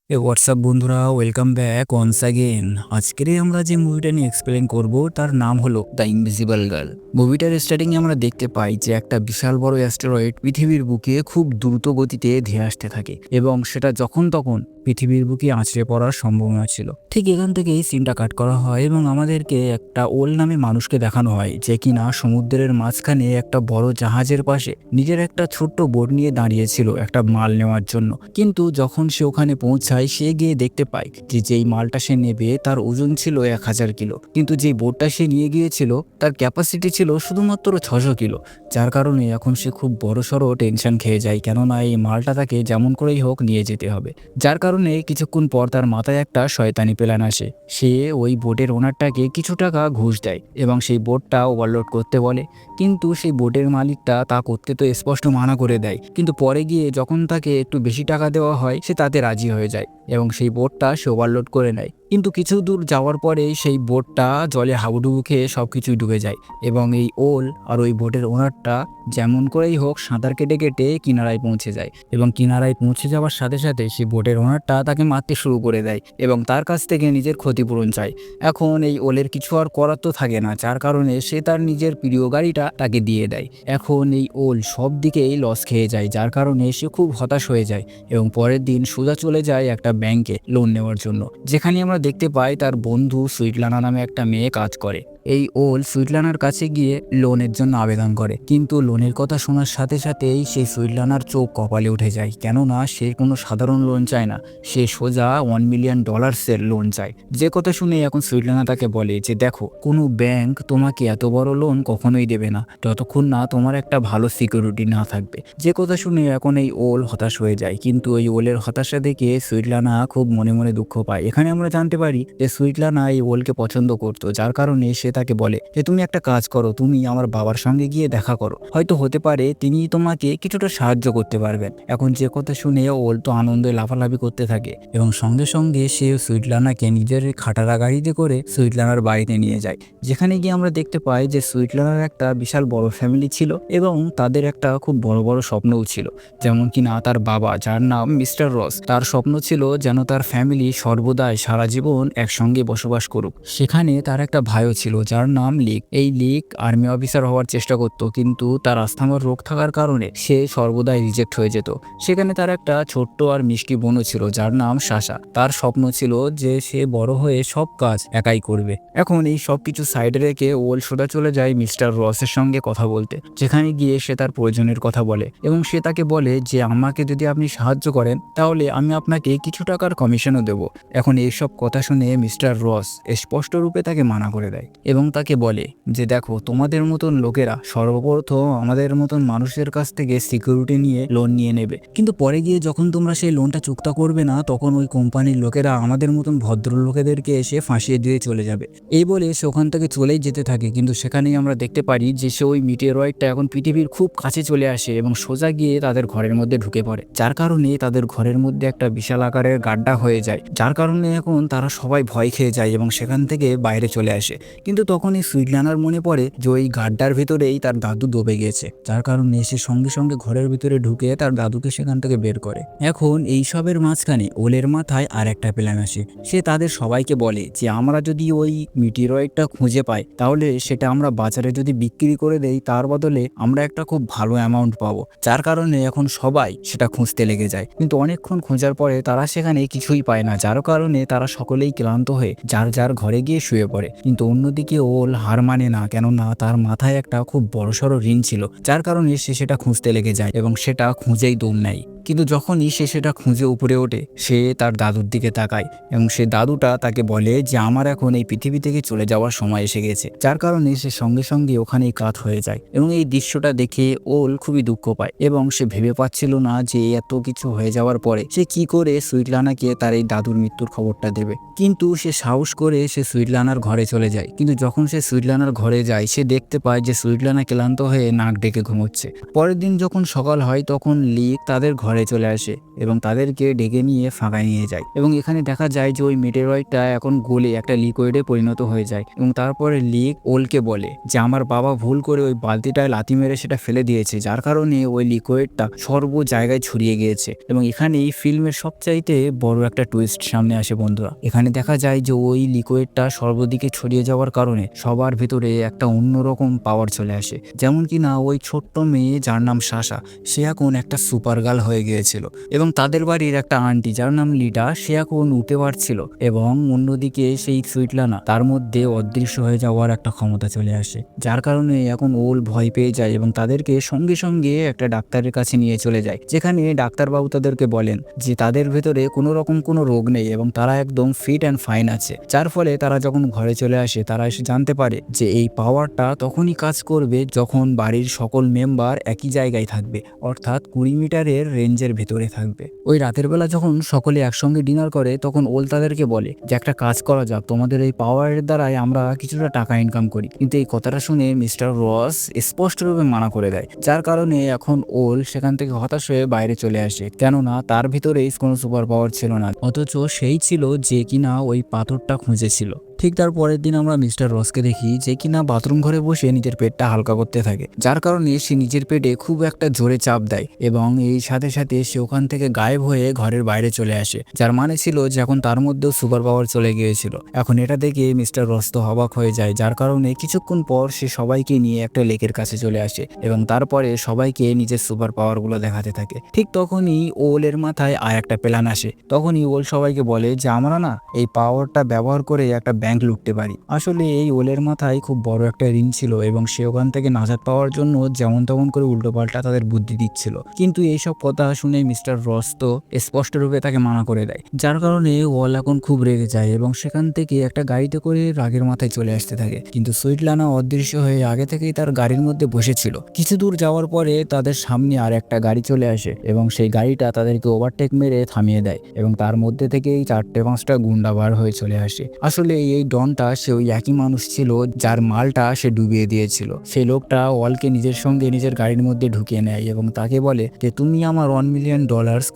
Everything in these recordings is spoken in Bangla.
হোয়াটসঅ্যাপ বন্ধুরা, ওয়েলকাম ব্যাক ওয়ান্স অ্যাগেন। আজকের আমরা যে মুভিটা নিয়ে এক্সপ্লেন করব তার নাম হলো দ্য ইনভিজিবল গার্ল। মুভিটার স্টার্টিংয়ে আমরা দেখতে পাই যে একটা বিশাল বড় অ্যাস্টেরয়েড পৃথিবীর বুকে খুব দ্রুত গতিতে ধেয়ে আসতে থাকে এবং সেটা যখন তখন পৃথিবীর বুকে আছড়ে পড়ার সম্ভাবনা ছিল। ঠিক এখান থেকেই সিনটা কাট করা হয় এবং আমাদেরকে একটা ওল নামে মানুষকে দেখানো হয় যে কিনা সমুদ্রের মাঝখানে একটা বড় জাহাজের পাশে নিজের একটা ছোট্ট বোট নিয়ে দাঁড়িয়েছিল একটা মাল নেওয়ার জন্য। কিন্তু যখন সে ওখানে পৌঁছায় সে গিয়ে দেখতে পায় যে যেই মালটা সে নেবে তার ওজন ছিল 1000 কিলো, কিন্তু যেই বোটটা সে নিয়ে গিয়েছিল তার ক্যাপাসিটি ছিল শুধুমাত্র 600 কিলো। যার কারণে এখন সে খুব বড়সড় টেনশন খেয়ে যায়, কেননা এই মালটা তাকে যেমন করেই হোক নিয়ে যেতে হবে। যার কারণে কিছুক্ষণ পর তার মাথায় একটা শয়তানি প্ল্যান আসে। সে ওই বোটের ওনারটাকে কিছু টাকা ঘুষ দেয় এবং সেই বোটটা ওভারলোড করতে বলে, কিন্তু সেই বোটের মালিকটা তা করতে তো স্পষ্ট মানা করে দেয়। কিন্তু পরে গিয়ে যখন তাকে একটু বেশি টাকা দেওয়া হয় সে তাতে রাজি হয়ে যায় এবং সেই বোটটা সে ওভারলোড করে নেয়। কিন্তু কিছু দূর যাওয়ার পরেই সেই বোটটা জলে হাবুডুবু খেয়ে সব কিছুই ডুবে যায় এবং এই ওল আর ওই বোটের ওনারটা যেমন করেই হোক সাঁতার কেটে কেটে কিনারায় পৌঁছে যায় এবং কিনারায় পৌঁছে যাওয়ার সাথে সাথে সেই বোটের ওনারটা তাকে মারতে শুরু করে দেয় এবং তার কাছ থেকে নিজের ক্ষতিপূরণ চায়। এখন এই ওলের কিছু আর করার তো থাকে না, যার কারণে সে তার নিজের প্রিয় গাড়িটা তাকে দিয়ে দেয়। এখন এই ওল সব দিকেই লস খেয়ে যায়, যার কারণে সে খুব হতাশ হয়ে যায় এবং পরের দিন সোজা চলে যায় একটা ব্যাংকে লোন নেওয়ার জন্য, যেখানে আমরা দেখতে পাই তার বন্ধু সুইটলানা নামে একটা মেয়ে কাজ করে। এই ওল সুইটলানার কাছে গিয়ে লোনের জন্য আবেদন করে, কিন্তু লোনের কথা শোনার সাথে সাথেই সেই সুইটলানার চোখ কপালে উঠে যায়, কেননা সে কোনো সাধারণ লোন চায় না, সে সোজা $1 মিলিয়ন লোন চায়। যে কথা শুনে এখন সুইটলানা তাকে বলে যে দেখো, কোনো ব্যাংক তোমাকে এত বড় লোন কখনোই দেবে না যতক্ষণ না তোমার একটা ভালো সিকিউরিটি না থাকবে। যে কথা শুনে এখন এই ওল হতাশ হয়ে যায়, কিন্তু এই ওলের হতাশা দেখে সুইটলানা খুব মনে মনে দুঃখ পায়। এখানে আমরা জানতে পারি যে সুইটলানা এই ওলকে পছন্দ করতো, যার কারণে সে তাকে বলে যে তুমি একটা কাজ করো, তুমি আমার বাবার সঙ্গে গিয়ে দেখা করো, হয়তো হতে পারে তিনি তোমাকে কিছুটা সাহায্য করতে পারবেন। এখন যে কথা শুনে ওল তো আনন্দে লাফালাফি করতে থাকে এবং সঙ্গে সঙ্গে সে সুইটলানাকে নিজের খাটারা গাড়িতে করে সুইটলানার বাড়িতে নিয়ে যায়, যেখানে গিয়ে আমরা দেখতে পাই যে সুইটলানার একটা বিশাল বড় ফ্যামিলি ছিল এবং তাদের একটা খুব বড় বড় স্বপ্নও ছিল। যেমন কিনা তার বাবা, যার নাম মিস্টার রস, তার স্বপ্ন ছিল যেন তার ফ্যামিলি সর্বদাই সারা জীবন একসঙ্গে বসবাস করুক। সেখানে তার একটা ভাইও ছিল যার নাম লিক। এই লিক আর্মি অফিসার হওয়ার চেষ্টা করত, কিন্তু তার আস্থামার রোগ থাকার কারণে সে সর্বদাই রিজেক্ট হয়ে যেত। সেখানে তার একটা ছোট্ট আর মিষ্টি বোনও ছিল যার নাম সাশা। তার স্বপ্ন ছিল যে সে বড় হয়ে সব কাজ একাই করবে। এখন এই সব কিছু সাইডে রেখে ওল সোজা চলে যায় মিস্টার রসের সঙ্গে কথা বলতে, যেখানে গিয়ে সে তার প্রয়োজনের কথা বলে এবং সে তাকে বলে যে আমাকে যদি আপনি সাহায্য করেন তাহলে আমি আপনাকে কিছু টাকার কমিশনও দেব। এখন এইসব কথা শুনে মিস্টার রস স্পষ্ট রূপে তাকে মানা করে দেয় এবং তাকে বলে যে দেখো, তোমাদের মতন লোকেরা সর্বপ্রথম আমাদের মতন মানুষের কাছ থেকে সিকিউরিটি নিয়ে লোন নিয়ে নেবে, কিন্তু পরে গিয়ে যখন তোমরা সেই লোনটা চুক্তা করবে না তখন ওই কোম্পানির লোকেরা আমাদের মতন ভদ্রলোকেদেরকে এসে ফাঁসিয়ে দিয়ে চলে যাবে। এই বলে সে ওখান থেকে চলেই যেতে থাকে, কিন্তু সেখানেই আমরা দেখতে পারি যে সে ওই মিটেরয়েডটা এখন পৃথিবীর খুব কাছে চলে আসে এবং সোজা গিয়ে তাদের ঘরের মধ্যে ঢুকে পড়ে, যার কারণে তাদের ঘরের মধ্যে একটা বিশাল আকারের গাড্ডা হয়ে যায়, যার কারণে এখন তারা সবাই ভয় খেয়ে যায় এবং সেখান থেকে বাইরে চলে আসে। কিন্তু তখন এই সুইটলানার মনে পড়ে যে ওই গাড্ডার ভিতরেই তার দাদু ডুবে গেছে, যার কারণে সে সঙ্গে সঙ্গে ঘরের ভিতরে ঢুকে তার দাদুকে সেখান থেকে বের করে। এখন এইসবের মাঝখানে ওলের মাথায় আর একটা প্ল্যান আসে। সে তাদের সবাইকে বলে যে আমরা যদি ওই মিটিরয়েডটা খুঁজে পাই তাহলে সেটা আমরা বাজারে যদি বিক্রি করে দেই তার বদলে আমরা একটা খুব ভালো অ্যামাউন্ট পাবো। যার কারণে এখন সবাই সেটা খুঁজতে লেগে যায়, কিন্তু অনেকক্ষণ খোঁজার পরে তারা সেখানে কিছুই পায় না, যার কারণে তারা সকলেই ক্লান্ত হয়ে যার যার ঘরে গিয়ে শুয়ে পড়ে। কিন্তু অন্যদিকে ওল হার মানে না, কেননা তার মাথায় একটা খুব বড়সড় ঋণ ছিল, যার কারণে সে সেটা খুঁজতে লেগে যায় এবং সেটা খুঁজেই দম নেয়। কিন্তু যখনই সে সেটা খুঁজে উপরে ওঠে সে তার দাদুর দিকে তাকায় এবং সে দাদুটা তাকে বলে যে আমার এখন এই পৃথিবী থেকে চলে যাওয়ার সময় এসে গেছে, যার কারণে সে সঙ্গে সঙ্গে ওখানেই কাত হয়ে যায় এবং এই দৃশ্যটা দেখে ওল খুবই দুঃখ পায় এবং সে ভেবে পাচ্ছিল না যে এত কিছু হয়ে যাওয়ার পরে সে কি করে সুইটলানাকে তার এই দাদুর মৃত্যুর খবরটা দেবে। কিন্তু সে সাহস করে সে সুইটলানার ঘরে চলে যায়, কিন্তু কিন্তু যখন সে সুইটলানার ঘরে যায় সে দেখতে পায় যে সুইটলানা ক্লান্ত হয়ে নাক ডেকে ঘুমোচ্ছে। পরের দিন যখন সকাল হয় তখন লিক তাদের ঘরে চলে আসে এবং তাদেরকে ডেকে নিয়ে ফাঁকায় নিয়ে যায় এবং এখানে দেখা যায় যে ওই মেটেরয়েডটা এখন গলে একটা লিকুইডে পরিণত হয়ে যায় এবং তারপরে লিক ওলকে বলে যে আমার বাবা ভুল করে ওই বালতিটায় লাথি মেরে সেটা ফেলে দিয়েছে, যার কারণে ওই লিকুইডটা সর্ব জায়গায় ছড়িয়ে গিয়েছে। এবং এখানে এই ফিল্মের সবচাইতে বড় একটা টুইস্ট সামনে আসে বন্ধুরা। এখানে দেখা যায় যে ওই লিকুইডটা সর্বদিকে ছড়িয়ে যাওয়ার কারণে সবার ভিতরে একটা অন্যরকম পাওয়ার চলে আসে। যেমন কি না ওই ছোট্ট মেয়ে যার নাম সাশা, সে এখন একটা সুপার গার্ল হয়ে গিয়েছিল এবং তাদের বাড়ির একটা আন্টি যার নাম লিডা, সে এখন উঠতে পারছিল এবং অন্যদিকে সেই সুইটলানা তার মধ্যে অদৃশ্য হয়ে যাওয়ার একটা ক্ষমতা চলে আসে, যার কারণে এখন ওল ভয় পেয়ে যায় এবং তাদেরকে সঙ্গে সঙ্গে একটা ডাক্তারের কাছে নিয়ে চলে যায়, যেখানে ডাক্তারবাবু তাদেরকে বলেন যে তাদের ভেতরে কোনো রকম কোনো রোগ নেই এবং তারা একদম ফিট অ্যান্ড ফাইন আছে। যার ফলে তারা যখন ঘরে চলে আসে তারা এসে জানতে পারে যে এই পাওয়ারটা তখনই কাজ করবে যখন বাড়ির সকল মেম্বার একই জায়গায় থাকবে, অর্থাৎ 20 মিটারের রেঞ্জের ভেতরে থাকবে। ওই রাতের বেলা যখন সকলে একসঙ্গে ডিনার করে তখন ওল তাদেরকে বলে যে একটা কাজ করা যাক, তোমাদের এই পাওয়ারের দ্বারাই আমরা কিছুটা টাকা ইনকাম করি। কিন্তু এই কথাটা শুনে মিস্টার রস স্পষ্টরূপে মানা করে দেয়, যার কারণে এখন ওল সেখান থেকে হতাশ হয়ে বাইরে চলে আসে, কেননা তার ভিতরে কোনো সুপার পাওয়ার ছিল না, অথচ সেই ছিল যে কিনা ওই পাথরটা খুঁজেছিল। ঠিক তার পরের দিন আমরা মিস্টার রসকে দেখি যে কিনা বাথরুম ঘরে বসে নিজের পেটটা হালকা করতে থাকে, যার কারণে সে নিজের পেটে খুব একটা জোরে চাপ দেয় এবং এই সাথে সাথে সে ওখান থেকে গায়েব হয়ে ঘরের বাইরে চলে আসে, যার মানে ছিল যে এখন তার মধ্যেও সুপার পাওয়ার চলে গিয়েছিল। এখন এটা দেখে মিস্টার রস তো অবাক হয়ে যায়, যার কারণে কিছুক্ষণ পর সে সবাইকে নিয়ে একটা লেকের কাছে চলে আসে এবং তারপরে সবাইকে নিজের সুপার পাওয়ারগুলো দেখাতে থাকে। ঠিক তখনই ওলের মাথায় আর একটা প্ল্যান আসে। তখনই ওল সবাইকে বলে যে আমরা না এই পাওয়ারটা ব্যবহার করে একটা ব্যাংক লুটতে পারি। আসলে এই ওলের মাথায় খুব বড় একটা ঋণ ছিল এবং সে ওখান থেকে নাজাত পাওয়ার জন্য যেমন তেমন করে উল্টোপাল্টা তাদের বুদ্ধি দিচ্ছিল। কিন্তু এইসব কথা শুনে মিস্টার রস তো স্পষ্টরূপে তাকে মানা করে দেয়, যার কারণে ওল এখন খুব রেগে যায় এবং সেখান থেকে একটা গাড়িতে করে রাগের মাথায় চলে আসতে থাকে। কিন্তু সুইটলানা অদৃশ্য হয়ে আগে থেকেই তার গাড়ির মধ্যে বসেছিল। কিছু দূর যাওয়ার পরে তাদের সামনে আর একটা গাড়ি চলে আসে এবং সেই গাড়িটা তাদেরকে ওভারটেক মেরে থামিয়ে দেয় এবং তার মধ্যে থেকেই 4-5টা গুন্ডা বার হয়ে চলে আসে। আসলে এই ডনটা সে ওই একই মানুষ ছিল যার মালটা সে ডুবিয়ে দিয়েছিল। সেই লোকটা ওয়ালকে নিজের সঙ্গে নিজের গাড়ির মধ্যে ঢুকিয়ে নেয় এবং তাকে বলে যে তুমি আমার $1 মিলিয়ন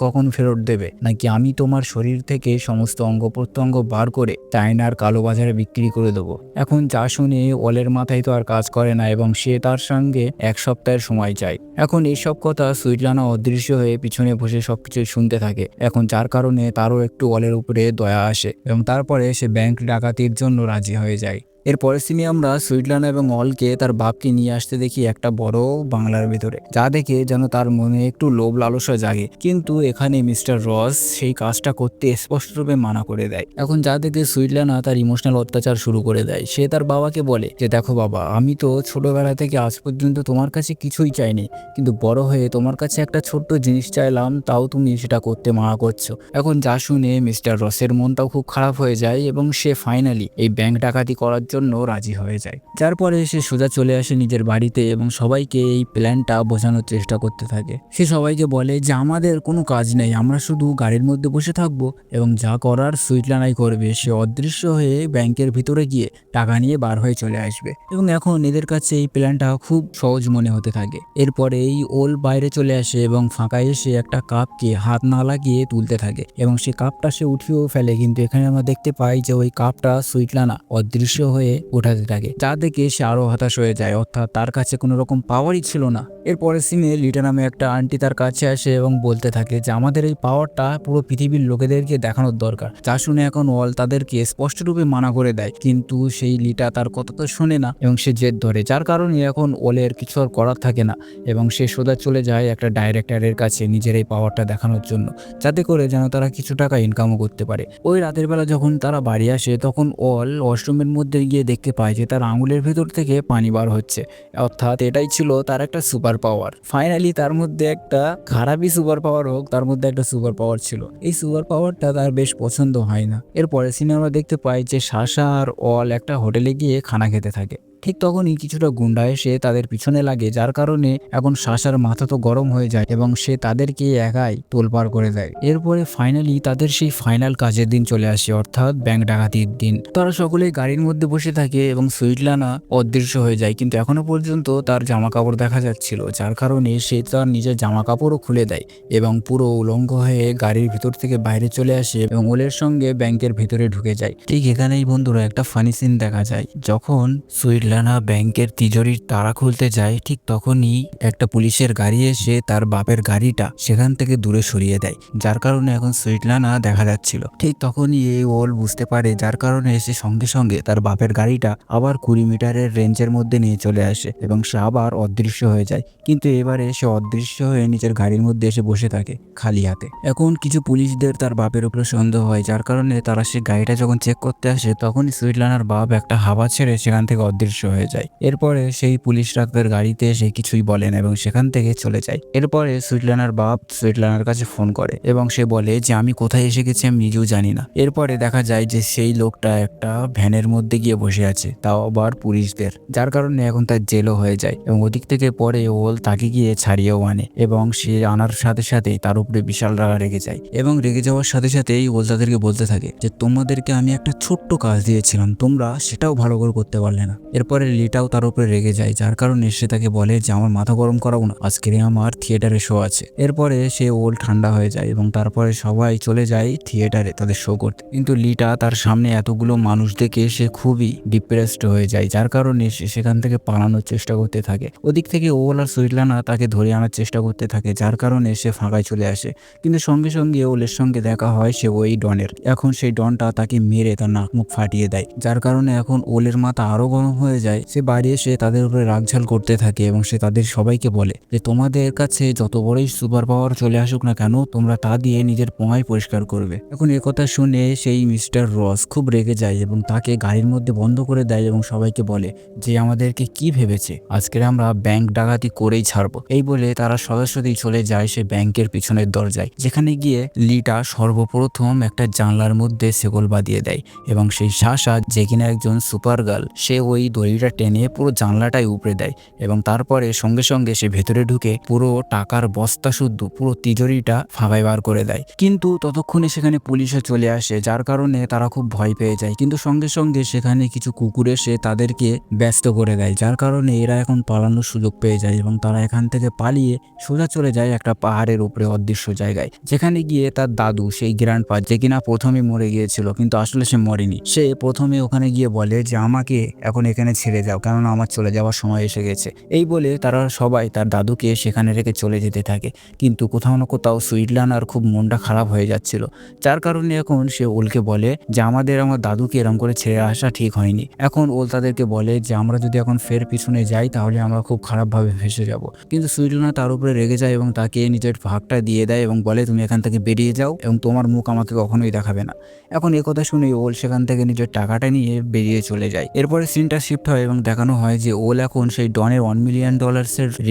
কখন ফেরত দেবে, নাকি আমি তোমার শরীর থেকে সমস্ত অঙ্গ প্রত্যঙ্গ বার করে চায়নার কালো বাজারে বিক্রি করে দেবো। এখন যা শুনে ওয়ালের মাথায় তো আর কাজ করে না এবং সে তার সঙ্গে 1 সপ্তাহের সময় চায়। এখন এইসব কথা সুইটলানা অদৃশ্য হয়ে পিছনে বসে সবকিছু শুনতে থাকে, এখন যার কারণে তারও একটু ওয়ালের উপরে দয়া আসে এবং তারপরে সে ব্যাংক ডাকাতির জন্য রাজি হয়ে যায়। এরপরের সিনে আমরা সুইটলানা এবং অলকে তার বাপকে নিয়ে আসতে দেখি একটা বড় বাংলার ভিতরে, যা দেখে যেন তার মনে একটু লোভ লালসা জাগে। কিন্তু এখানে মিস্টার রস সেই কাজটা করতে স্পষ্টরূপে মানা করে দেয়। এখন যা দেখে সুইটলানা তার ইমোশনাল অত্যাচার শুরু করে দেয়। সে তার বাবাকে বলে যে দেখো বাবা, আমি তো ছোটবেলা থেকে আজ পর্যন্ত তোমার কাছে কিছুই চাইনি, কিন্তু বড় হয়ে তোমার কাছে একটা ছোট্ট জিনিস চাইলাম, তাও তুমি সেটা করতে মানা করছো। এখন যা শুনে মিস্টার রসের মনটাও খুব খারাপ হয়ে যায় এবং সে ফাইনালি এই ব্যাংক ডাকাতি করার জন্য রাজি হয়ে যায়। যার পরে সে সোজা চলে আসে নিজের বাড়িতে এবং সবাইকে এই প্ল্যানটা বোঝানোর চেষ্টা করতে থাকে। সে সবাইকে বলে যে আমাদের কোনো কাজ নেই, আমরা শুধু গাড়ির মধ্যে বসে থাকবো এবং যা করার সুইটলানাই করবে। সে অদৃশ্য হয়ে ব্যাংকের ভিতরে গিয়ে টাকা নিয়ে বার হয়ে চলে আসবে এবং এখন এদের কাছে এই প্ল্যানটা খুব সহজ মনে হতে থাকে। এরপরে এই ওল বাইরে চলে আসে এবং ফাঁকা এসে একটা কাপকে হাত না লাগিয়ে তুলতে থাকে এবং সে কাপটা সে উঠিয়েও ফেলে, কিন্তু এখানে আমরা দেখতে পাই যে ওই কাপটা সুইটলানা অদৃশ্য হয়ে উঠাতে থাকে, যা দেখে সে আরো হতাশ হয়ে যায়, অর্থাৎ তার কাছে কোনো রকম পাওয়ারই ছিল না। এরপরে সিনে লিটা নামে একটা আন্টি তার কাছে আসে এবং বলতে থাকে যে আমাদের এই পাওয়ারটা পুরো পৃথিবীর লোকেদেরকে দেখানোর দরকার। যা শুনে এখন ওয়াল তাদেরকে স্পষ্টরূপে মানা করে দেয়, কিন্তু সেই লিটা তার কথা তো শোনে না এবং সে জেদ ধরে, যার কারণে এখন ওয়ালের কিছু আর করার থাকে না এবং সে সোজা চলে যায় একটা ডাইরেক্টরের কাছে নিজের এই পাওয়ারটা দেখানোর জন্য, যাতে করে যেন তারা কিছু টাকা ইনকামও করতে পারে। ওই রাতের বেলা যখন তারা বাড়ি আসে তখন ওয়াল ওয়াশরুমের মধ্যে গিয়ে দেখতে পায় যে তার আঙুলের ভেতর থেকে পানি বার হচ্ছে, অর্থাৎ এটাই ছিল তার একটা সুপার পাওয়ার। ফাইনালি তার মধ্যে একটা খারাপই সুপার পাওয়ার হোক, তার মধ্যে একটা সুপার পাওয়ার ছিল। এই সুপার পাওয়ারটা তার বেশ পছন্দ হয় না। এরপরে সিনে আমরা দেখতে পাই যে সাশা আর অল একটা হোটেলে গিয়ে খানা খেতে থাকে। ঠিক তখনই কিছুটা গুন্ডা এসে তাদের পিছনে লাগে, যার কারণে এখন সাশার মাথা তো গরম হয়ে যায় এবং সে তাদেরকে একাই তোলপাড় করে দেয়। এরপরে ফাইনালি তাদের সেই ফাইনাল কাজের দিন চলে আসে, অর্থাৎ ব্যাংক ডাকাতির দিন। তারা সকলেই গাড়ির মধ্যে বসে থাকে এবং সুইটলানা অদৃশ্য হয়ে যায়, কিন্তু এখনো পর্যন্ত তার জামা কাপড় দেখা যাচ্ছিল, যার কারণে সে তার নিজের জামা কাপড়ও খুলে দেয় এবং পুরো উলঙ্গ হয়ে গাড়ির ভিতর থেকে বাইরে চলে আসে এবং ওলের সঙ্গে ব্যাংকের ভিতরে ঢুকে যায়। ঠিক এখানেই বন্ধুরা একটা ফানি সিন দেখা যায়। যখন সুইটলানা ব্যাংকের তিজোরির তালা খুলতে যায়, ঠিক তখনই একটা পুলিশের গাড়ি এসে তার বাপের গাড়িটা সেখান থেকে দূরে সরিয়ে দেয়, যার কারণে এখন সুইটলানা দেখা যাচ্ছিল। ঠিক তখনই এই ওল বুঝতে পারে, যার কারণে সে সঙ্গে সঙ্গে তার বাপের গাড়িটা আবার 20 মিটারের রেঞ্জের মধ্যে নিয়ে চলে আসে এবং সে আবার অদৃশ্য হয়ে যায়। কিন্তু এবারে সে অদৃশ্য হয়ে নিজের গাড়ির মধ্যে এসে বসে থাকে খালি হাতে। এখন কিছু পুলিশদের তার বাপের উপরে সন্দেহ হয়, যার কারণে তারা সে গাড়িটা যখন চেক করতে আসে তখনই সুইটলানার বাপ একটা হাওয়া ছেড়ে সেখান থেকে অদৃশ্য হয়ে যায়। এরপরে সেই পুলিশরা তাদের গাড়িতে এসে কিছুই বলেন এবং সেখান থেকে চলে যায়। এরপরে সুইটলানার বাপ সুইটলানার কাছে ফোন করে এবং সে বলে যে আমি কোথায় এসে গেছি আমি নিজেও জানি না। এরপরে দেখা যায় যে সেই লোকটা একটা ভ্যানের মধ্যে গিয়ে বসে আছে, তাও আবার পুলিশদের, যার কারণে এখন তার জেলও হয়ে যায় এবং ওদিক থেকে পরে ওল তাকে গিয়ে ছাড়িয়েও আনে এবং সে আনার সাথে সাথে তার উপরে বিশাল রাগা রেগে যায় এবং রেগে যাওয়ার সাথে সাথেই ওল তাদেরকে বলতে থাকে যে তোমাদেরকে আমি একটা ছোট্ট কাজ দিয়েছিলাম, তোমরা সেটাও ভালো করে করতে পারলে না। এরপরে লিটাও তার উপরে রেগে যায়, যার কারণে সে তাকে বলে যে আমার মাথা গরম করাবো না, আজকে আমার থিয়েটারে শো আছে। এরপরে সে ওল ঠান্ডা হয়ে যায় এবং তারপরে সবাই চলে যায় থিয়েটারে তাদের শো করতে, কিন্তু লিটা তার সামনে এতগুলো মানুষ দেখে সে খুবই ডিপ্রেসড হয়ে যায়, যার কারণে সে সেখান থেকে পালানোর চেষ্টা করতে থাকে। ওদিক থেকে ওল আর সুইটলানা তাকে ধরে আনার চেষ্টা করতে থাকে, যার কারণে সে ফাঁকায় চলে আসে। কিন্তু সঙ্গে সঙ্গে ওলের সঙ্গে দেখা হয় সে ওই ডনের। এখন সেই ডনটা তাকে মেরে তার নাক মুখ ফাটিয়ে দেয়, যার কারণে এখন ওলের মাথা আরো গরম হয়ে যায়। সে বাড়ি এসে তাদের উপরে রাগঝাল করতে থাকে এবং সে তাদের সবাইকে বলে যে তোমাদের কাছে যত বড়ই সুপার পাওয়ার চলে আসুক না কেন, তোমরা তা দিয়ে নিজের পোঙাই পরিষ্কার করবে। এখন কথা শুনে সেই মিস্টার রস খুব রেগে যায় এবং তাকে গাড়ির মধ্যে বন্ধ করে দেয় এবং সবাইকে বলে যে আমাদেরকে কি ভেবেছে, আজকে আমরা ব্যাংক ডাকাতি করেই ছাড়বো। এই বলে তারা সরাসরি চলে যায় সে ব্যাংকের পিছনের দরজায়, যেখানে গিয়ে লিটা সর্বপ্রথম একটা জানলার মধ্যে শেকল বাঁধিয়ে দেয় এবং সেই সাশা, যে কিনা একজন সুপার গার্ল, সে ওই দড়িটা টেনে পুরো জানলাটাই উপড়ে দেয় এবং তারপরে সঙ্গে সঙ্গে সে ভেতরে ঢুকে পুরো টাকার বস্তা শুদ্ধ পুরো তিজোরিটা ফাঁকায় বার করে দেয়। কিন্তু ততক্ষণে সেখানে পুলিশও চলে আসে, যার কারণে তারা খুব ভয় পেয়ে যায়। কিন্তু সঙ্গে সঙ্গে সেখানে কিছু কুকুর এসে তাদেরকে ব্যস্ত করে দেয়, যার কারণে এরা এখন পালানোর সুযোগ পেয়ে যায় এবং তারা এখান থেকে পালিয়ে সোজা চলে যায় একটা পাহাড়ের উপরে অদৃশ্য জায়গায়, যেখানে গিয়ে তার দাদু সেই গ্র্যান্ডপা, যে কিনা প্রথমে মরে গিয়েছিল কিন্তু আসলে সে মরেনি, সে প্রথমে ওখানে গিয়ে বলে যে আমাকে এখন এখানে ছেড়ে যাও, কেননা আমার চলে যাওয়ার সময় এসে গেছে। এই বলে তারা সবাই তার দাদুকে সেখানে রেখে চলে যেতে থাকে। কিন্তু কোথাও না কোথাও সুইটলানার খুব মনটা খারাপ হয়ে যাচ্ছিল, যার কারণে এখন সে ওলকে বলে যে আমার দাদুকে এরম করে ছেড়ে আসা ঠিক হয়নি। এখন ওল তাদেরকে বলে যে আমরা যদি এখন ফের পিছনে যাই তাহলে আমরা খুব খারাপভাবে ফেসে যাব। কিন্তু সুইটলানা তার উপরে রেগে যায় এবং তাকে নিজের ভাগটা দিয়ে দেয় এবং বলে তুমি এখান থেকে বেরিয়ে যাও এবং তোমার মুখ আমাকে কখনোই দেখাবে না। এখন কথা শুনে ওল সেখান থেকে নিজের টাকাটা নিয়ে বেরিয়ে চলে যায়। এরপরে সিনটা শিফট হয় এবং দেখানো হয় যে ওল এখন সেই ডনের $1 মিলিয়ন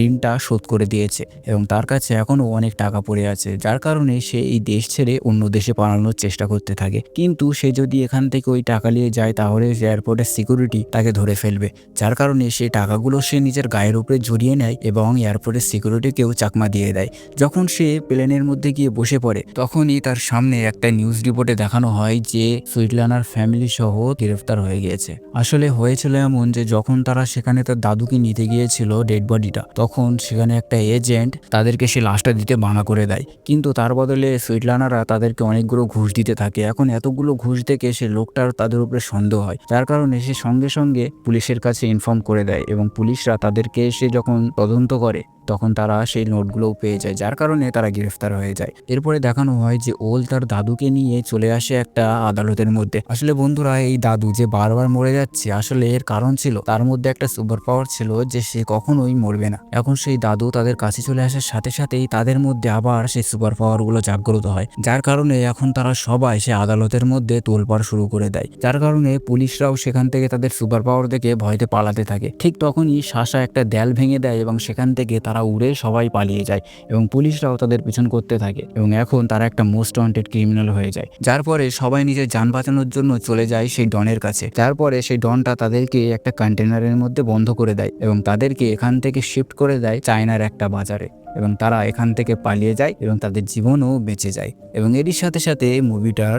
ঋণটা শোধ করে দিয়েছে এবং তার কাছে এখনো অনেক টাকা পড়ে আছে, যার কারণে সে এই দেশ ছেড়ে অন্য দেশে পালানোর চেষ্টা করতে থাকে। কিন্তু সে যদি এখান থেকে ওই টাকা নিয়ে যায় তাহলে এয়ারপোর্টের সিকিউরিটি তাকে ধরে ফেলবে, যার কারণে সেই টাকাগুলো সে নিজের গায়ের উপরে জড়িয়ে নেয় এবং এয়ারপোর্টের সিকিউরিটিকেও চাকমা দিয়ে দেয়। যখন সে প্লেনের মধ্যে গিয়ে বসে পড়ে তখনই তার সামনে একটা নিউজ রিপোর্টে দেখানো হয় যে সুইটলানার ফ্যামিলি সহ গ্রেফতার হয়ে গিয়েছে। আসলে হয়েছিল এমন যে যখন তারা সেখানে তার দাদুকে নিতে গিয়েছিল ডেড বডিটা, তখন সেখানে একটা এজেন্ট তাদেরকে সে লাশটা দিতে মানা করে দেয়, কিন্তু তার বদলে সুইটলানারা তাদেরকে অনেকগুলো ঘুষ দিতে থাকে। এখন এতগুলো ঘুষ দেখে সে লোকটার তাদের উপরে সন্দেহ হয়, যার কারণে সে সঙ্গে সঙ্গে পুলিশের কাছে ইনফর্ম করে দেয় এবং পুলিশরা তাদেরকে এসে যখন তদন্ত করে তখন তারা সেই নোটগুলোও পেয়ে যায়, যার কারণে তারা গ্রেফতার হয়ে যায়। এরপরে দেখানো হয় যে ওল তার দাদুকে নিয়ে চলে আসে একটা আদালতের মধ্যে। আসলে বন্ধুরা, এই দাদু যে বারবার মরে যাচ্ছে আসলে এর কারণ ছিল তার মধ্যে একটা সুপার পাওয়ার ছিল যে সে কখনোই মরবে না। এখন সেই দাদু তাদের কাছে চলে আসার সাথে সাথেই তাদের মধ্যে আবার সেই সুপার পাওয়ার গুলো জাগ্রত হয়, যার কারণে এখন তারা সবাই সে আদালতের মধ্যে তোলপাড় শুরু করে দেয়, যার কারণে পুলিশরাও সেখান থেকে তাদের সুপার পাওয়ার দেখে ভয়তে পালাতে থাকে। ঠিক তখনই সাশা একটা দেয়াল ভেঙে দেয় এবং সেখান থেকে তারা তারা উড়ে সবাই পালিয়ে যায় এবং পুলিশরাও তাদের পিছন করতে থাকে এবং এখন তারা একটা মোস্ট ওয়ান্টেড ক্রিমিনাল হয়ে যায়। যার পরে সবাই নিজের যান বাঁচানোর জন্য চলে যায় সেই ডনের কাছে। যার পরে সেই ডনটা তাদেরকে একটা কন্টেনারের মধ্যে বন্ধ করে দেয় এবং তাদেরকে এখান থেকে শিফট করে দেয় চায়নার একটা বাজারে এবং তারা এখান থেকে পালিয়ে যায় এবং তাদের জীবনও বেঁচে যায় এবং এরই সাথে সাথে মুভিটার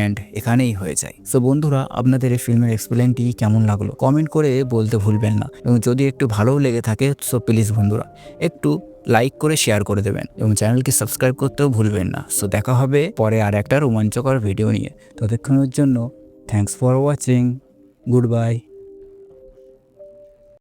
এন্ড এখানেই হয়ে যায়। সো বন্ধুরা, আপনাদের এই ফিল্মের এক্সপ্লেনটি কেমন লাগলো কমেন্ট করে বলতে ভুলবেন না এবং যদি একটু ভালোও লেগে থাকে সো প্লিজ বন্ধুরা একটু লাইক করে শেয়ার করে দেবেন এবং চ্যানেলকে সাবস্ক্রাইব করতেও ভুলবেন না। সো দেখা হবে পরে আর একটা রোমাঞ্চকর ভিডিও নিয়ে। ততক্ষণের জন্য thanks for watching. Good bye.